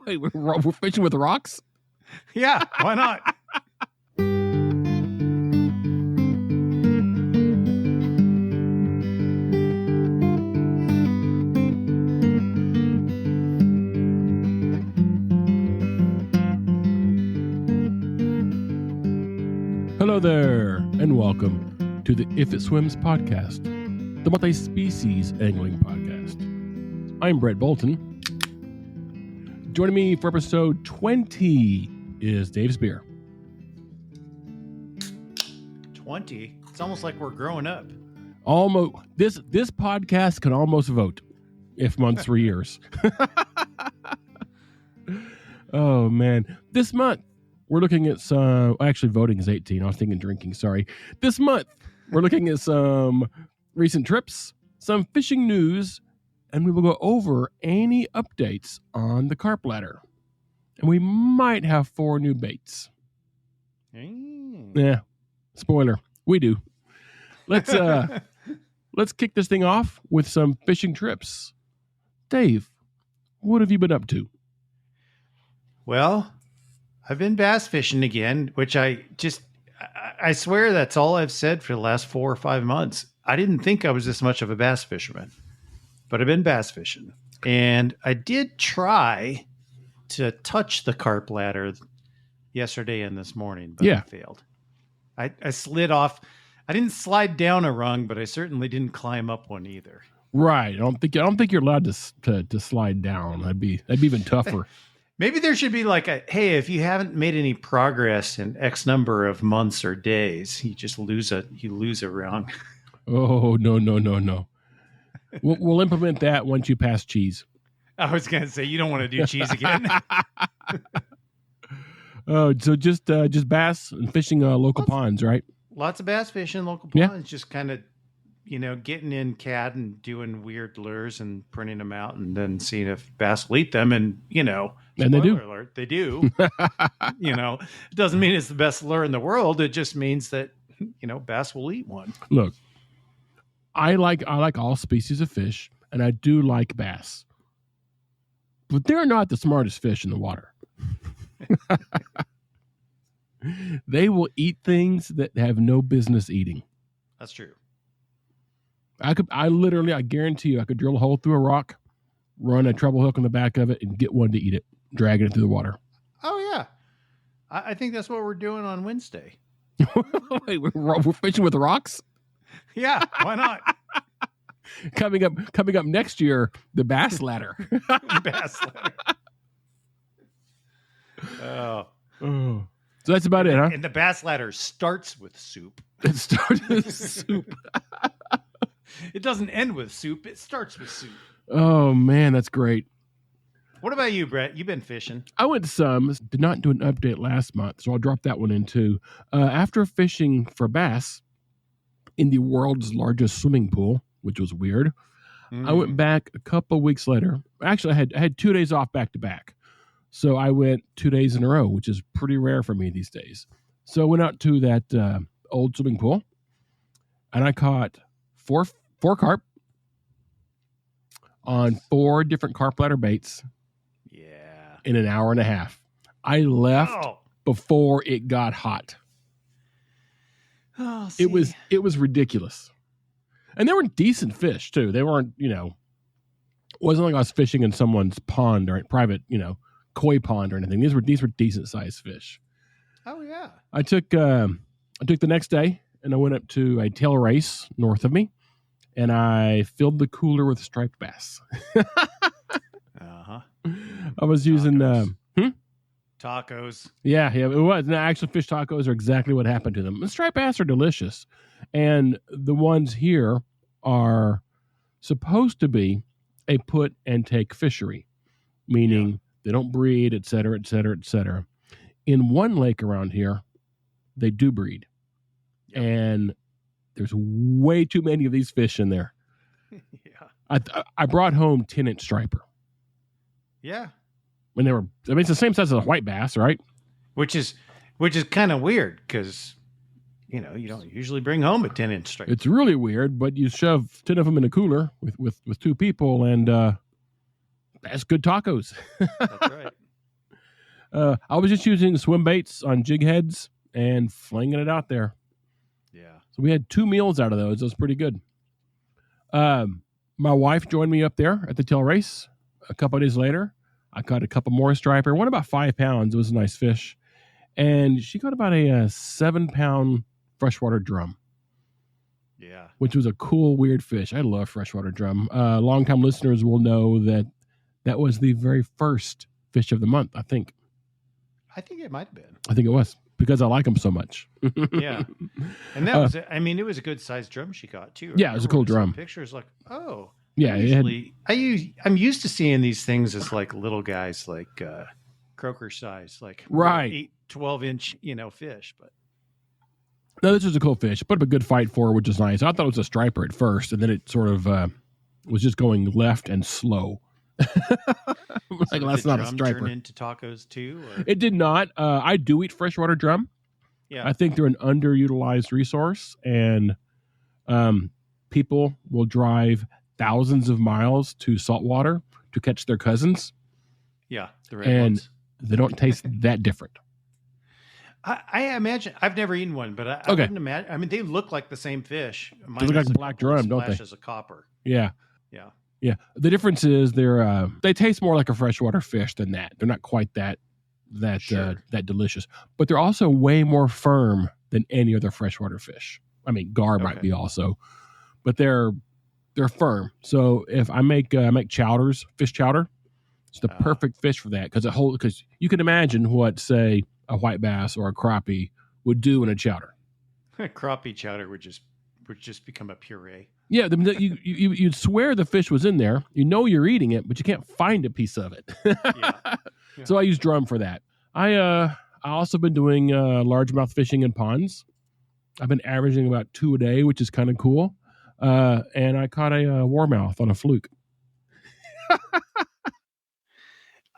Wait, we're fishing with rocks? Yeah, why not? Hello there, and welcome to the IFITSWIMS podcast, the multi-species angling podcast. I'm Brett Bolton. Joining me for episode 20 is Dave Spear. 20? It's almost like we're growing up. Almost. This podcast can almost vote if months were years. Oh, man. This month, we're looking at some... Actually, voting is 18. I was thinking drinking. Sorry. This month, we're looking at some recent trips, some fishing news, and we will go over any updates on the Carp Ladder. And we might have 4 new baits. Yeah. Spoiler. We do. Let's kick this thing off with some fishing trips. Dave, what have you been up to? Well, I've been bass fishing again, which I swear that's all I've said for the last 4 or 5 months. I didn't think I was this much of a bass fisherman, but I've been bass fishing. And I did try to touch the Carp Ladder yesterday and this morning, but I failed. I slid off. I didn't slide down a rung, but I certainly didn't climb up one either. Right. I don't think you're allowed to slide down. That'd be even tougher. Maybe there should be like hey, if you haven't made any progress in X number of months or days, you lose a rung. Oh, no. We'll implement that once you pass cheese. I was going to say, you don't want to do cheese again. Oh, so just bass and fishing local ponds, right? Lots of bass fishing, local ponds, just kind of, getting in CAD and doing weird lures and printing them out and then seeing if bass will eat them. And, and they do. Alert, they do. It doesn't mean it's the best lure in the world. It just means that, bass will eat one. Look, I like all species of fish, and I do like bass. But they're not the smartest fish in the water. They will eat things that have no business eating. That's true. I guarantee you, I could drill a hole through a rock, run a treble hook on the back of it, and get one to eat it, dragging it through the water. Oh, yeah. I think that's what we're doing on Wednesday. Wait, we're fishing with rocks? Yeah, why not? Coming up next year, the Bass Ladder. Bass Ladder. Oh. So that's about it, huh? And the Bass Ladder starts with soup. It starts with soup. It doesn't end with soup. It starts with soup. Oh, man, that's great. What about you, Brett? You've been fishing. I went to some. Did not do an update last month, so I'll drop that one in too. After fishing for bass in the world's largest swimming pool, which was weird, I went back a couple weeks later. Actually, I had 2 days off back to back. So I went 2 days in a row, which is pretty rare for me these days. So I went out to that old swimming pool, and I caught four carp on 4 different Carp Ladder baits. Yeah. In an hour and a half. I left before it got hot. Oh, it was ridiculous. And they were decent fish too. They weren't, it wasn't like I was fishing in someone's pond or private, koi pond or anything. These were decent sized fish. Oh yeah. I took the next day and I went up to a tail race north of me, and I filled the cooler with striped bass. Uh-huh. I was using tacos. Yeah, it was. Now, actually, fish tacos are exactly what happened to them. The striped bass are delicious, and the ones here are supposed to be a put and take fishery, meaning they don't breed, et cetera, et cetera, et cetera. In one lake around here, they do breed, and there's way too many of these fish in there. I brought home 10-inch striper. Yeah. When they were, it's the same size as a white bass, right? Which is kind of weird because, you don't usually bring home a 10-inch striper. It's really weird, but you shove 10 of them in a cooler with 2 people, and That's good tacos. That's right. I was just using swim baits on jig heads and flinging it out there. Yeah. So we had 2 meals out of those. It was pretty good. My wife joined me up there at the tail race. A couple of days later, I caught a couple more striper. One about 5 pounds. It was a nice fish. And she caught about a 7-pound freshwater drum. Yeah. Which was a cool, weird fish. I love freshwater drum. Longtime listeners will know that was the very first fish of the month, I think. I think it might have been. I think it was because I like them so much. Yeah. And that was, I mean, it was a good sized drum she got too. Yeah, it was a cool drum. Pictures like, oh. Yeah. I'm used to seeing these things as like little guys, like croaker size, like right. 12-inch, fish. But no, this was a cool fish. Put up a good fight for her, which is nice. I thought it was a striper at first, and then it sort of was just going left and slow. Like, that's not a striper. Turn into tacos too? Or? It did not. I do eat freshwater drum. Yeah, I think they're an underutilized resource, and people will drive thousands of miles to saltwater to catch their cousins. Yeah, the red ones. They don't taste that different. I imagine I've never eaten one, but I wouldn't imagine. I mean, they look like the same fish. They look like black drum, don't they? As a copper. Yeah. Yeah. Yeah. The difference is they taste more like a freshwater fish than that. They're not quite that delicious, but they're also way more firm than any other freshwater fish. I mean, gar might be also, but they're firm. So if I make chowders, fish chowder, it's the perfect fish for that because you can imagine what, say, a white bass or a crappie would do in a chowder. Crappie chowder would just become a puree. Yeah, you'd swear the fish was in there. You know you're eating it, but you can't find a piece of it. Yeah. So I use drum for that. I also been doing largemouth fishing in ponds. I've been averaging about 2 a day, which is kind of cool. And I caught a warmouth on a fluke.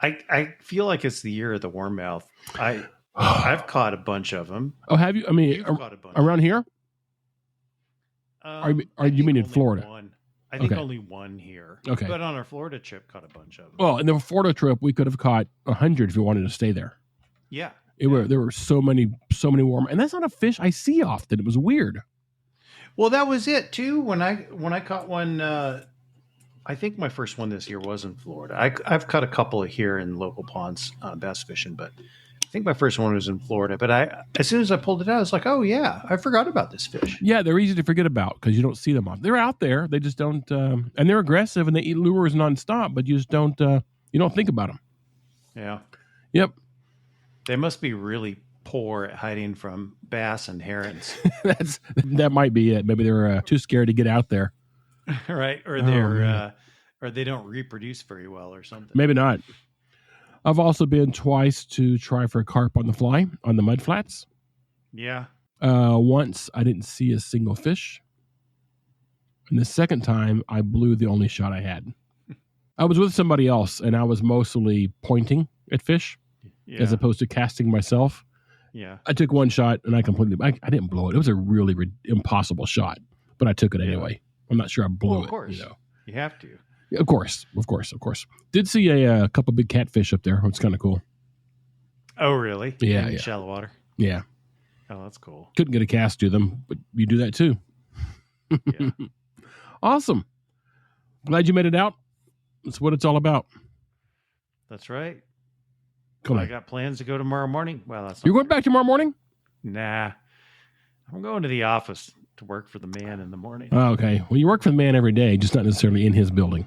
I feel like it's the year of the warmouth. I've caught a bunch of them. Oh, have you? I mean, You've caught a bunch around here? You mean in only Florida? One. I think only one here. Okay. But on our Florida trip, caught a bunch of them. Well, in the Florida trip, we could have caught 100 if we wanted to stay there. Yeah. There were so many warm, and that's not a fish I see often. It was weird. Well, that was it too. When I caught one, I think my first one this year was in Florida. I've caught a couple here in local ponds, bass fishing, but I think my first one was in Florida. But as soon as I pulled it out, I was like, oh yeah, I forgot about this fish. Yeah, they're easy to forget about because you don't see them often. They're out there. They just don't, and they're aggressive and they eat lures nonstop, but you just don't, you don't think about them. Yeah. Yep. They must be really poor at hiding from bass and herons. That might be it. Maybe they're too scared to get out there. Right. Or they're, or they don't reproduce very well or something. Maybe not. I've also been twice to try for carp on the fly on the mud flats. Yeah. Once I didn't see a single fish. And the second time I blew the only shot I had. I was with somebody else and I was mostly pointing at fish as opposed to casting myself. Yeah. I took one shot and I didn't blow it. It was a really impossible shot, but I took it anyway. I'm not sure I blew it. Of course. You have to. Of course. Did see a couple big catfish up there. It's kind of cool. Oh, really? Yeah. In shallow water? Yeah. Oh, that's cool. Couldn't get a cast to them, but you do that too. Yeah. Awesome. Glad you made it out. That's what it's all about. That's right. Cool. I got plans to go tomorrow morning. Well, that's You're going back tomorrow morning? Nah. I'm going to the office to work for the man in the morning. Oh, okay. Well, you work for the man every day, just not necessarily in his building.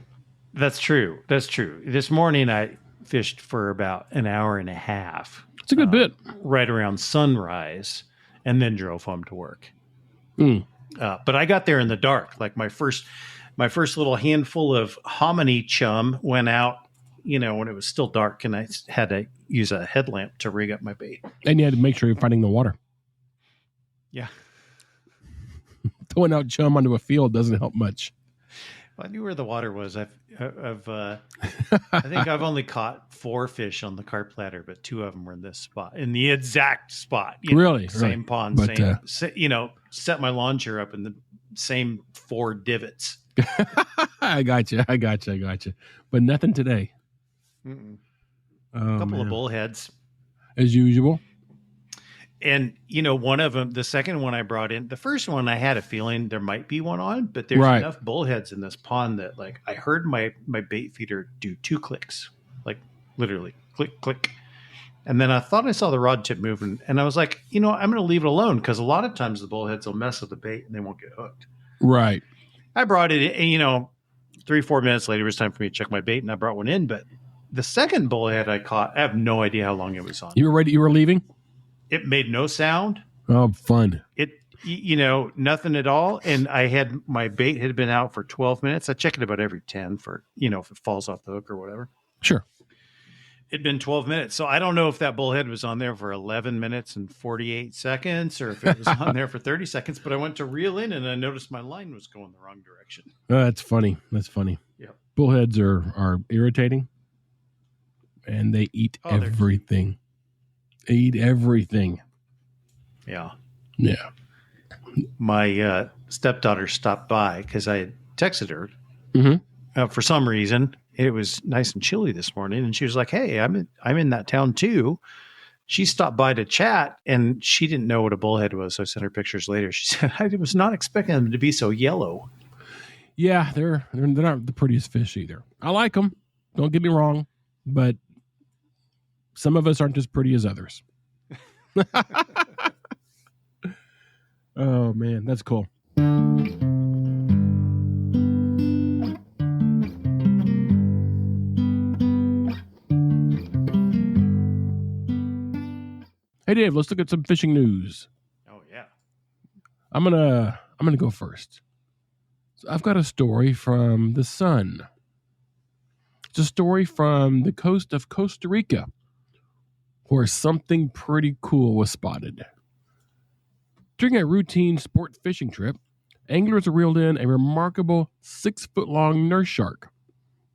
That's true. This morning I fished for about an hour and a half. It's a good bit. Right around sunrise, and then drove home to work. But I got there in the dark. Like my first little handful of hominy chum went out, when it was still dark, and I had to use a headlamp to rig up my bait. And you had to make sure you're finding the water. Yeah. Throwing out chum onto a field doesn't help much. Well, I knew where the water was. I think I've only caught 4 fish on the Carp Ladder, but 2 of them were in this spot, in the exact spot. Really? Same pond, but, set my lawn chair up in the same 4 divots. I got you. But nothing today. Mm-mm. Oh, A couple of man. bullheads. As usual. And, one of them, the second one I brought in, the first one, I had a feeling there might be one on, but there's Right. enough bullheads in this pond that, like, I heard my bait feeder do 2 clicks, like literally click, click. And then I thought I saw the rod tip moving, and I was like, I'm going to leave it alone because a lot of times the bullheads will mess with the bait and they won't get hooked. Right. I brought it in, 3-4 minutes later, it was time for me to check my bait, and I brought one in. But the second bullhead I caught, I have no idea how long it was on. You were ready? You were leaving? It made no sound. Oh, fun. Nothing at all. And I had my bait had been out for 12 minutes. I check it about every 10 for, if it falls off the hook or whatever. Sure. It'd been 12 minutes. So I don't know if that bullhead was on there for 11 minutes and 48 seconds or if it was on there for 30 seconds. But I went to reel in and I noticed my line was going the wrong direction. That's funny. That's funny. Yeah. Bullheads are irritating, and they eat everything. They eat everything. Yeah. Yeah. My stepdaughter stopped by because I had texted her. Mm-hmm. For some reason. It was nice and chilly this morning, and she was like, "Hey, I'm in that town too." She stopped by to chat, and she didn't know what a bullhead was. So I sent her pictures later. She said, "I was not expecting them to be so yellow." Yeah, they're not the prettiest fish either. I like them. Don't get me wrong, but some of us aren't as pretty as others. Oh man, that's cool. Hey Dave, let's look at some fishing news. Oh yeah. I'm gonna go first. So I've got a story from the Sun. It's a story from the coast of Costa Rica, where something pretty cool was spotted. During a routine sport fishing trip, anglers reeled in a remarkable 6-foot-long nurse shark.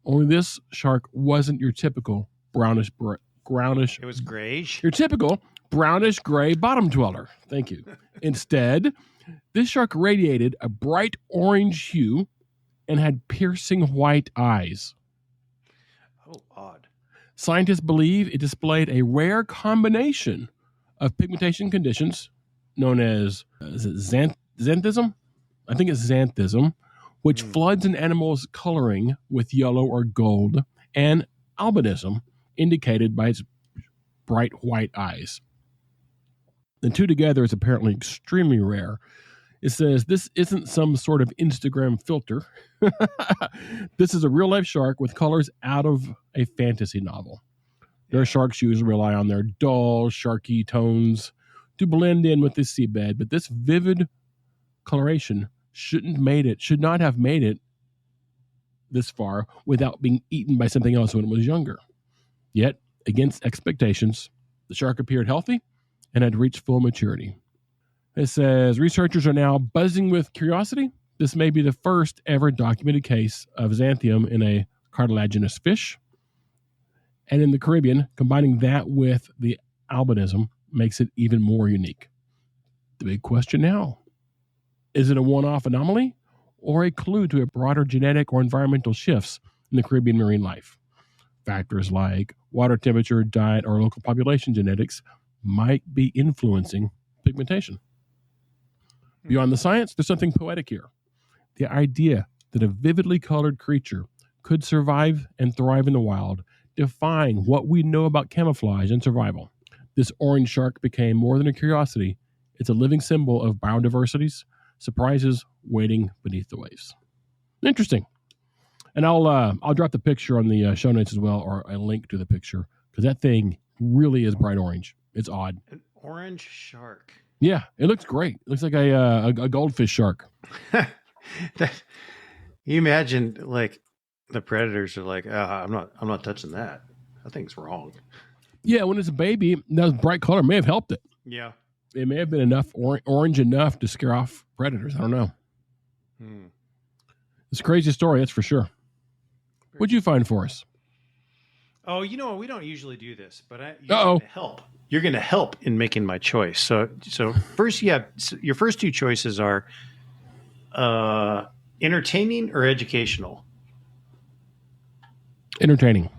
Only this shark wasn't your typical brownish. It was grayish. Your typical brownish gray bottom dweller. Thank you. Instead, this shark radiated a bright orange hue and had piercing white eyes. Oh, odd. Scientists believe it displayed a rare combination of pigmentation conditions known as xanthism? I think it's xanthism, which floods an animal's coloring with yellow or gold, and albinism, indicated by its bright white eyes. The two together is apparently extremely rare. It says this isn't some sort of Instagram filter. This is a real-life shark with colors out of a fantasy novel. Their sharks usually rely on their dull, sharky tones to blend in with the seabed, but this vivid coloration should not have made it this far without being eaten by something else when it was younger. Yet, against expectations, the shark appeared healthy and had reached full maturity. It says researchers are now buzzing with curiosity. This may be the first ever documented case of xanthium in a cartilaginous fish. And in the Caribbean, combining that with the albinism makes it even more unique. The big question now, is it a one-off anomaly or a clue to a broader genetic or environmental shifts in the Caribbean marine life? Factors like water temperature, diet, or local population genetics might be influencing pigmentation. Beyond the science, there's something poetic here. The idea that a vividly colored creature could survive and thrive in the wild, defying what we know about camouflage and survival. This orange shark became more than a curiosity. It's a living symbol of biodiversity's surprises waiting beneath the waves. Interesting. And I'll drop the picture on the show notes as well, or a link to the picture, because that thing really is bright orange. It's odd. An orange shark. Yeah, it looks great. It looks like a goldfish shark. You imagine, like, the predators are like, I'm not touching that. That thing's wrong. Yeah, when it's a baby, that bright color may have helped it. Yeah. It may have been enough orange enough to scare off predators. I don't know. It's a crazy story, that's for sure. What'd you find for us? Oh, we don't usually do this, but you're going to help. You're going to help in making my choice. So first, your first two choices are entertaining or educational. Entertaining.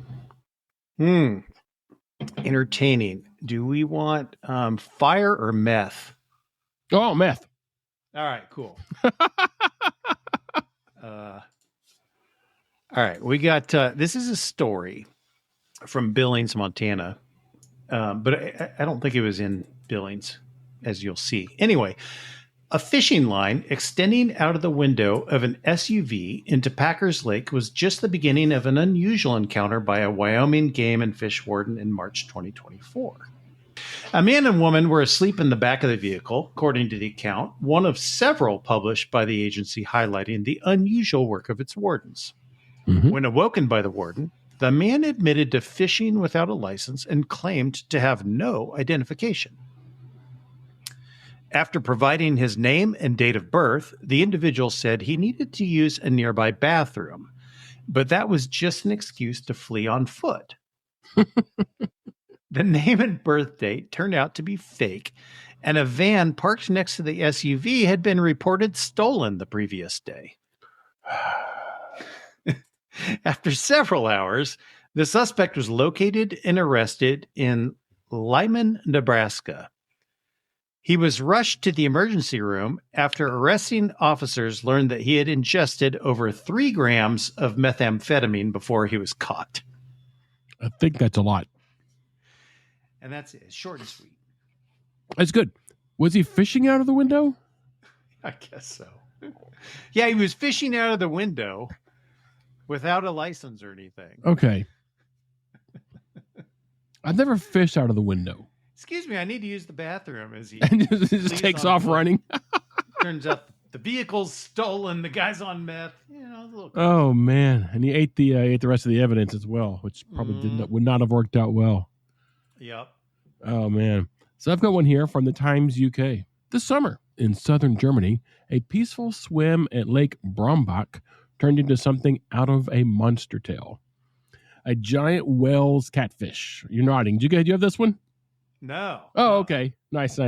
Entertaining. Do we want fire or meth? Oh, meth. All right, cool. All right, we got this is a story from Billings, Montana, but I don't think it was in Billings, as you'll see. Anyway, a fishing line extending out of the window of an SUV into Packers Lake was just the beginning of an unusual encounter by a Wyoming game and fish warden in March 2024. A man and woman were asleep in the back of the vehicle, according to the account, one of several published by the agency highlighting the unusual work of its wardens. Mm-hmm. When awoken by the warden, the man admitted to fishing without a license and claimed to have no identification. After providing his name and date of birth, the individual said he needed to use a nearby bathroom, but that was just an excuse to flee on foot. The name and birth date turned out to be fake, and a van parked next to the SUV had been reported stolen the previous day. After several hours, the suspect was located and arrested in Lyman, Nebraska. He was rushed to the emergency room after arresting officers learned that he had ingested over 3 grams of methamphetamine before he was caught. I think that's a lot. And that's it. Short and sweet. That's good. Was he fishing out of the window? I guess so. Yeah, he was fishing out of the window without a license or anything. Okay. I've never fished out of the window. Excuse me, I need to use the bathroom. As he and just takes off running. Turns out the vehicle's stolen. The guy's on meth. Oh man! And he ate the rest of the evidence as well, which probably would not have worked out well. Yep. Oh man! So I've got one here from the Times UK. This summer in southern Germany, a peaceful swim at Lake Brombach turned into something out of a monster tale. A giant Wels catfish. You're nodding. Do you have this one? No. Oh, okay. Nice.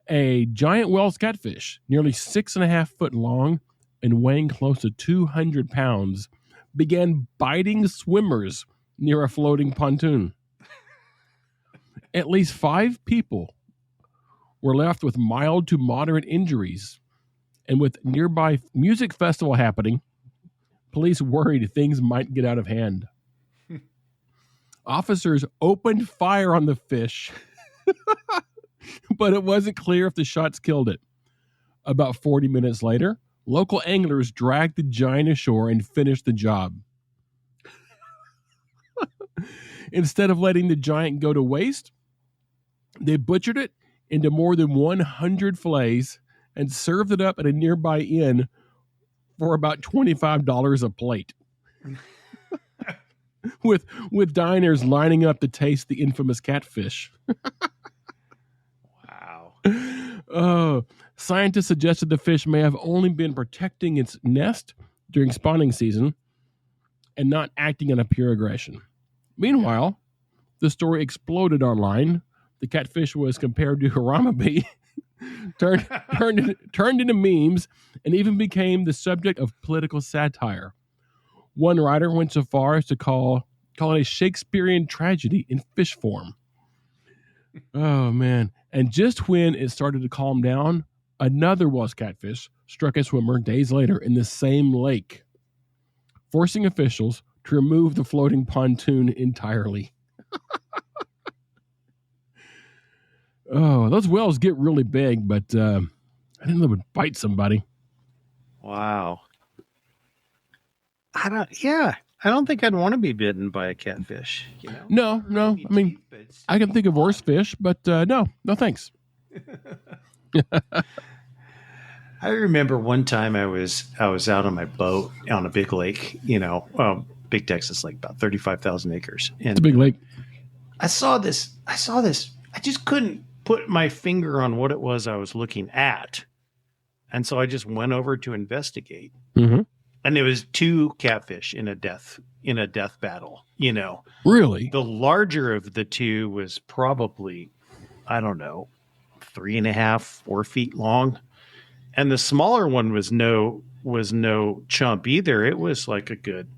A giant Wels catfish, nearly 6.5 foot long and weighing close to 200 pounds, began biting swimmers near a floating pontoon. At least 5 people were left with mild to moderate injuries. And with nearby music festival happening, police worried things might get out of hand. Officers opened fire on the fish, but it wasn't clear if the shots killed it. About 40 minutes later, local anglers dragged the giant ashore and finished the job. Instead of letting the giant go to waste, they butchered it into more than 100 fillets and served it up at a nearby inn for about $25 a plate. with diners lining up to taste the infamous catfish. Wow. Scientists suggested the fish may have only been protecting its nest during spawning season and not acting on a pure aggression. Meanwhile, the story exploded online. The catfish was compared to Harambe, turned into memes, and even became the subject of political satire. One writer went so far as to call it a Shakespearean tragedy in fish form. Oh, man. And just when it started to calm down, another Wels catfish struck a swimmer days later in the same lake, forcing officials to remove the floating pontoon entirely. Oh, those whales get really big, but I didn't know it would bite somebody. Wow. I don't think I'd want to be bitten by a catfish. No. I mean, I can think of worse fish, but no, thanks. I remember one time I was out on my boat on a big lake, big Texas lake, about 35,000 acres. And it's a big lake. I saw this. I just couldn't put my finger on what it was I was looking at. And so I just went over to investigate. Mm-hmm. And it was 2 catfish in a death battle, Really? The larger of the 2 was probably, I don't know, 3.5, 4 feet long. And the smaller one was no chump either. It was like a good,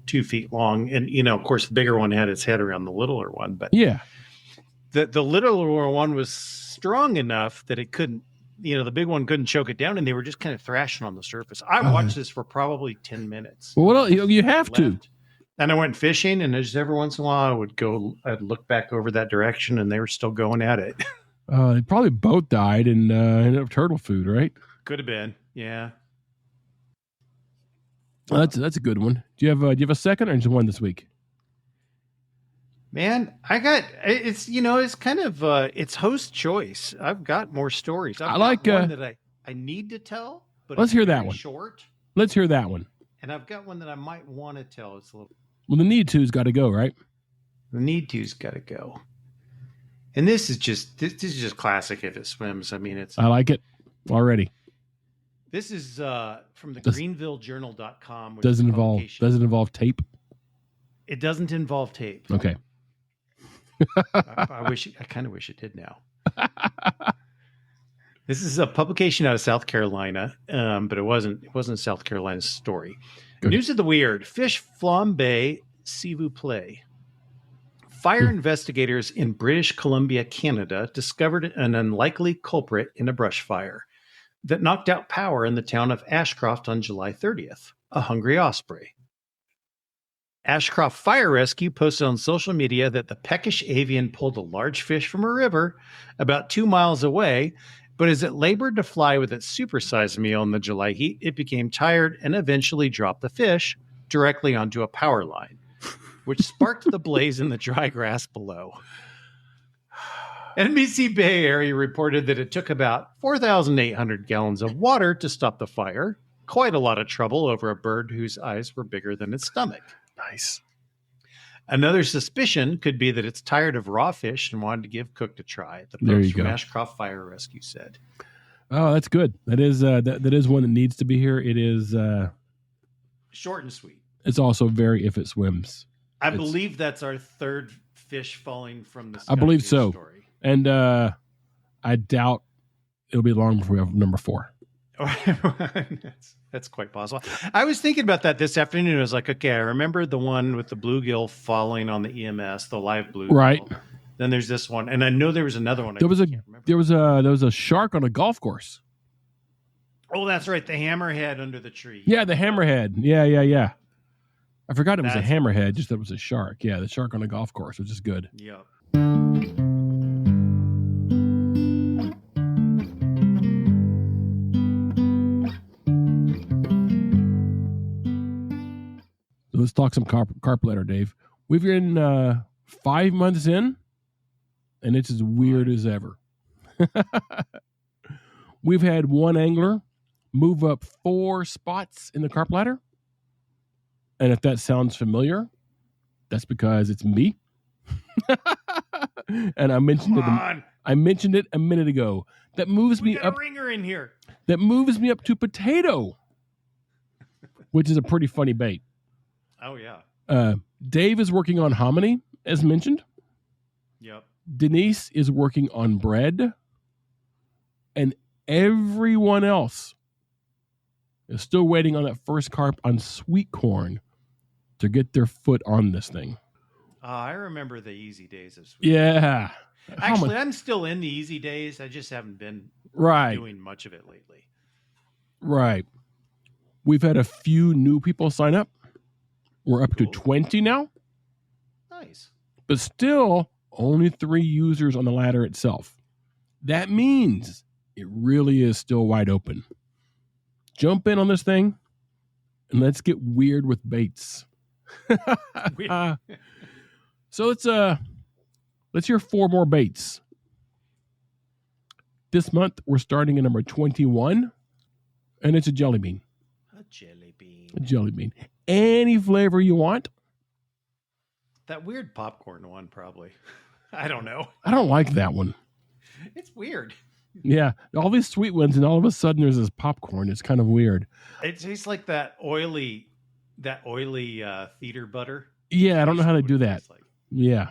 2 feet long. And, of course, the bigger one had its head around the littler one. But Yeah. the littler one was strong enough that it couldn't, the big one couldn't choke it down, and they were just kind of thrashing on the surface. I watched this for probably 10 minutes. Well, what else? You have to. And I went fishing, and just every once in a while I'd look back over that direction, and they were still going at it. They probably both died and ended up turtle food, right? Could have been, yeah. Well, that's a good one. Do you have a second or just one this week? Man, it's kind of it's host choice. I've got more stories. I've got one that I need to tell, but let's hear that one. Short. Let's hear that one. And I've got one that I might want to tell. It's a little. Well, the need to's got to go, right? The need to's got to go. And this is just classic IFITSWIMS. I mean, I like it already. This is from the greenvillejournal.com. Doesn't involve tape? It doesn't involve tape. Okay. I kind of wish it did now. This is a publication out of South Carolina, but it wasn't a South Carolina story. Good. News of the weird. Fish flambe, s'il vous plaît. Fire investigators in British Columbia, Canada, discovered an unlikely culprit in a brush fire that knocked out power in the town of Ashcroft on July 30th, a hungry osprey. Ashcroft Fire Rescue posted on social media that the peckish avian pulled a large fish from a river about 2 miles away, but as it labored to fly with its supersized meal in the July heat, it became tired and eventually dropped the fish directly onto a power line, which sparked the blaze in the dry grass below. NBC Bay Area reported that it took about 4,800 gallons of water to stop the fire. Quite a lot of trouble over a bird whose eyes were bigger than its stomach. Nice. Another suspicion could be that it's tired of raw fish and wanted to give cooked a try. The folks from Ashcroft Fire Rescue said. Oh, that's good. That is that is one that needs to be here. It is short and sweet. It's also very IFITSWIMS. I believe that's our third fish falling from the sky. I believe so. Story. And I doubt it'll be long before we have number 4. That's quite possible. I was thinking about that this afternoon. I was like, okay, I remember the one with the bluegill falling on the EMS, the live bluegill. Right. Then there's this one, and I know there was another one. There was a shark on a golf course. Oh, that's right, the hammerhead under the tree. Yeah, the hammerhead. Yeah. I forgot it was a hammerhead. Just that it was a shark. Yeah, the shark on a golf course, which is good. Yep. Let's talk some Carp Ladder, Dave. We've been 5 months in, and it's as weird as ever. We've had one angler move up 4 spots in the Carp Ladder. And if that sounds familiar, that's because it's me. And I mentioned it a minute ago. That moves me up. A ringer in here. That moves me up to potato, which is a pretty funny bait. Oh yeah. Dave is working on hominy, as mentioned. Yep. Denise is working on bread, and everyone else is still waiting on that first carp on sweet corn to get their foot on this thing. I remember the easy days of sweet. Yeah. Actually, I'm still in the easy days. I just haven't been doing much of it lately. Right. We've had a few new people sign up. We're up to 20 now. Nice. But still only 3 users on the ladder itself. That means it really is still wide open. Jump in on this thing and let's get weird with baits. So let's hear 4 more baits. This month we're starting at number 21, and it's a jelly bean. A jelly bean. A jelly bean. Any flavor you want. That weird popcorn one, probably. I don't know. I don't like that one. It's weird. Yeah, all these sweet ones, and all of a sudden there's this popcorn. It's kind of weird. It tastes like that oily theater butter. Yeah, I don't know how they do that. Like. Yeah.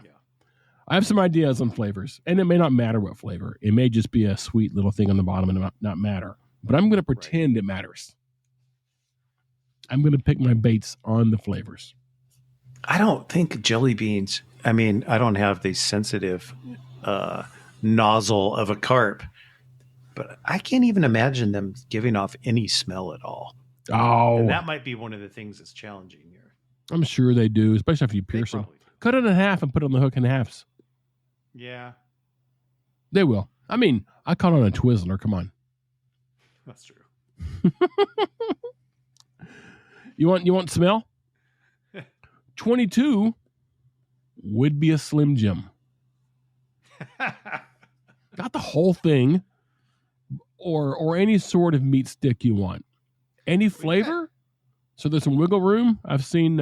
I have some ideas on flavors, and it may not matter what flavor. It may just be a sweet little thing on the bottom and not matter. But I'm going to pretend it matters. I'm going to pick my baits on the flavors. I don't think jelly beans. I mean, I don't have the sensitive nozzle of a carp, but I can't even imagine them giving off any smell at all. Oh, And that might be one of the things that's challenging here. I'm sure they do, especially if you pierce them. Cut it in half and put it on the hook in halves. Yeah. They will. I mean, I caught on a Twizzler. Come on. That's true. You want smell? 22 would be a Slim Jim. Not the whole thing, or any sort of meat stick you want. Any flavor? So there's some wiggle room. I've seen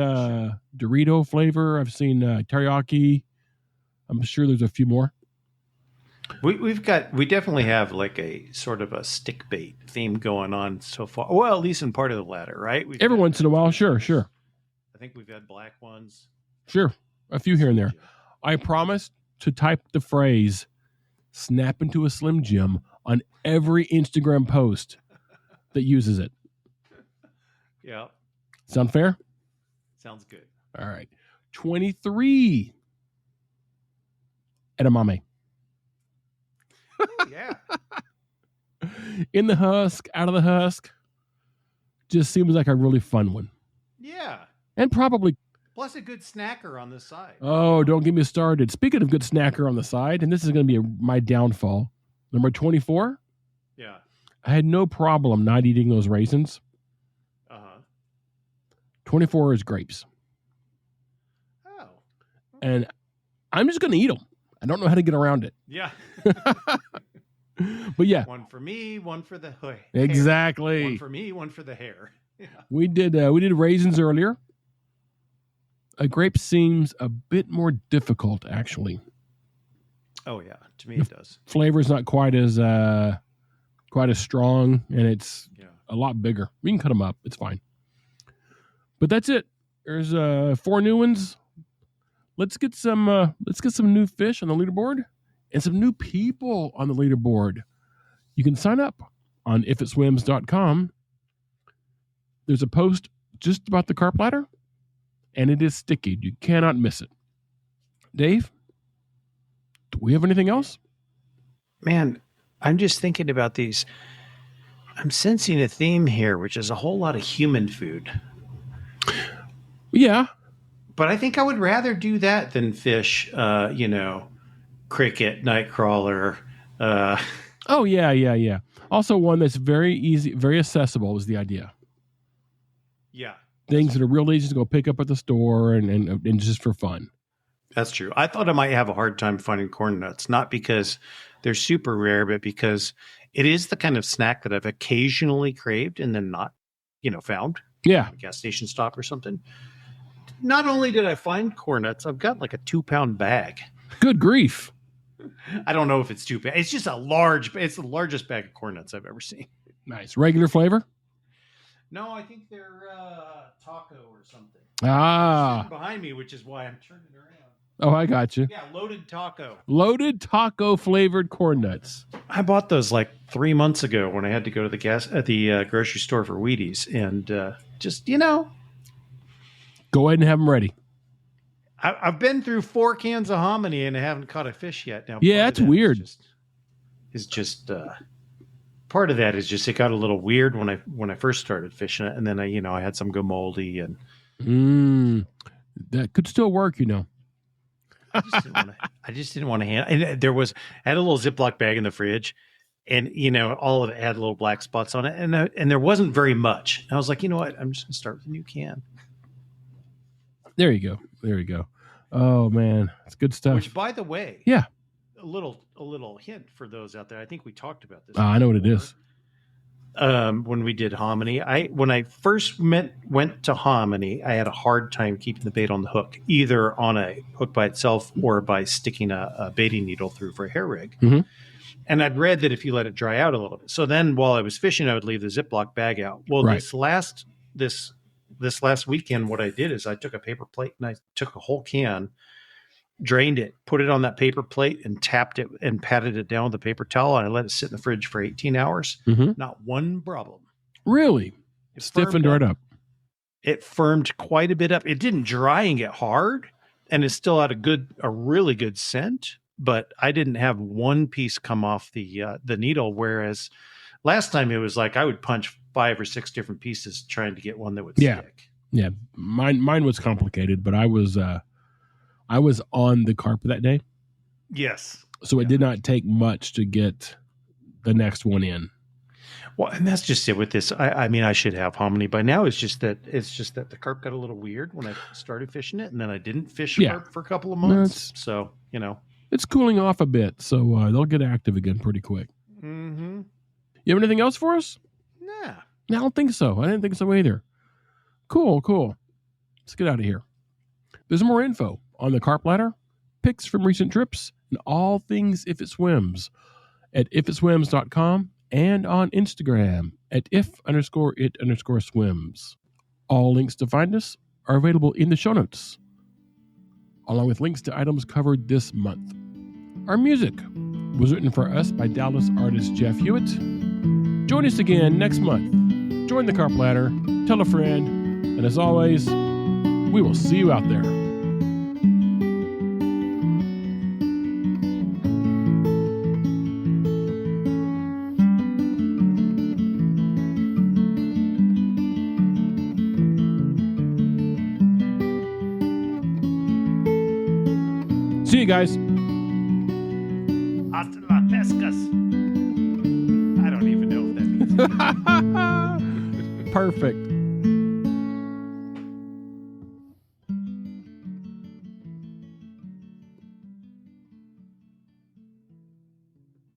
Dorito flavor. I've seen teriyaki. I'm sure there's a few more. We definitely have like a sort of a stick bait theme going on so far. Well, at least in part of the ladder, right? Every once in a while, sure. I think we've had black ones. Sure. A few here and there. I promise to type the phrase snap into a Slim Jim on every Instagram post that uses it. Yeah. Sound fair? Sounds good. All right. 23 edamame. Yeah. In the husk, out of the husk. Just seems like a really fun one. Yeah. And probably. Plus a good snacker on the side. Oh, don't get me started. Speaking of good snacker on the side, and this is going to be my downfall. Number 24. Yeah. I had no problem not eating those raisins. 24 is grapes. Oh. And I'm just going to eat them. I don't know how to get around it. Yeah. But yeah. One for me, one for the hair. Exactly. One for me, one for the hair. Yeah. We did raisins earlier. A grape seems a bit more difficult, actually. Oh yeah, to me it does. Flavor's not quite as strong, and it's a lot bigger. We can cut them up; it's fine. But that's it. There's 4 new ones. Let's get some new fish on the leaderboard and some new people on the leaderboard. You can sign up on IFITSWIMS.com. There's a post just about the Carp Ladder, and it is sticky. You cannot miss it. Dave, do we have anything else? Man, I'm just thinking about these. I'm sensing a theme here, which is a whole lot of human food. Yeah. But I think I would rather do that than fish, cricket, nightcrawler. Oh, yeah. Also one that's very easy, very accessible is the idea. Yeah. Things that are real easy to go pick up at the store and just for fun. That's true. I thought I might have a hard time finding corn nuts, not because they're super rare, but because it is the kind of snack that I've occasionally craved and then not, found. Yeah. A gas station stop or something. Not only did I find corn nuts, I've got like a 2-pound bag. Good grief. I don't know if it's 2 pounds. It's just it's the largest bag of corn nuts I've ever seen. Nice. Regular flavor? No, I think they're taco or something. Ah. Behind me, which is why I'm turning around. Oh, I got you. Yeah, loaded taco. Loaded taco flavored corn nuts. I bought those like 3 months ago when I had to go to the grocery store for Wheaties, and Go ahead and have them ready. I've been through 4 cans of hominy and I haven't caught a fish yet. Now, yeah, that's weird. Part of that is just it got a little weird when I first started fishing it, and then I had some go moldy and. That could still work, I just didn't want to handle. And I had a little Ziploc bag in the fridge, and all of it had little black spots on it, and there wasn't very much. And I was like, you know what? I'm just gonna start with a new can. There you go. Oh man, it's good stuff. Which, by the way, yeah, a little hint for those out there. I think we talked about this. I know what it is. When we did hominy, when I first went to hominy, I had a hard time keeping the bait on the hook, either on a hook by itself or by sticking a baiting needle through for a hair rig. Mm-hmm. And I'd read that if you let it dry out a little bit, so then while I was fishing, I would leave the Ziploc bag out. Well, right. this last weekend, what I did is I took a paper plate and I took a whole can, drained it, put it on that paper plate, and tapped it and patted it down with a paper towel, and I let it sit in the fridge for 18 hours. Mm-hmm. Not one problem. Really? Stiffened right up. it firmed quite a bit up. It didn't dry and get hard, and it still had a really good scent, but I didn't have one piece come off the needle. Whereas last time it was like I would punch 5 or 6 different pieces trying to get one that would stick. Yeah. Mine was complicated, but I was on the carp that day. Yes. So it did not take much to get the next one in. Well, and that's just it with this. I mean, I should have hominy by now. It's just that the carp got a little weird when I started fishing it, and then I didn't fish carp for a couple of months. So, it's cooling off a bit, so they'll get active again pretty quick. Mm-hmm. You have anything else for us? Nah. I don't think so. I didn't think so either. Cool. Let's get out of here. There's more info on the Carp Ladder, pics from recent trips, and all things If It Swims at ifitswims.com and on Instagram at if_it_swims. All links to find us are available in the show notes, along with links to items covered this month. Our music was written for us by Dallas artist Jeff Hewitt. Join us again next month. Join the Carp Ladder, tell a friend, and as always, we will see you out there. See you guys. Hasta la pescas. I don't even know if that means anything. Perfect.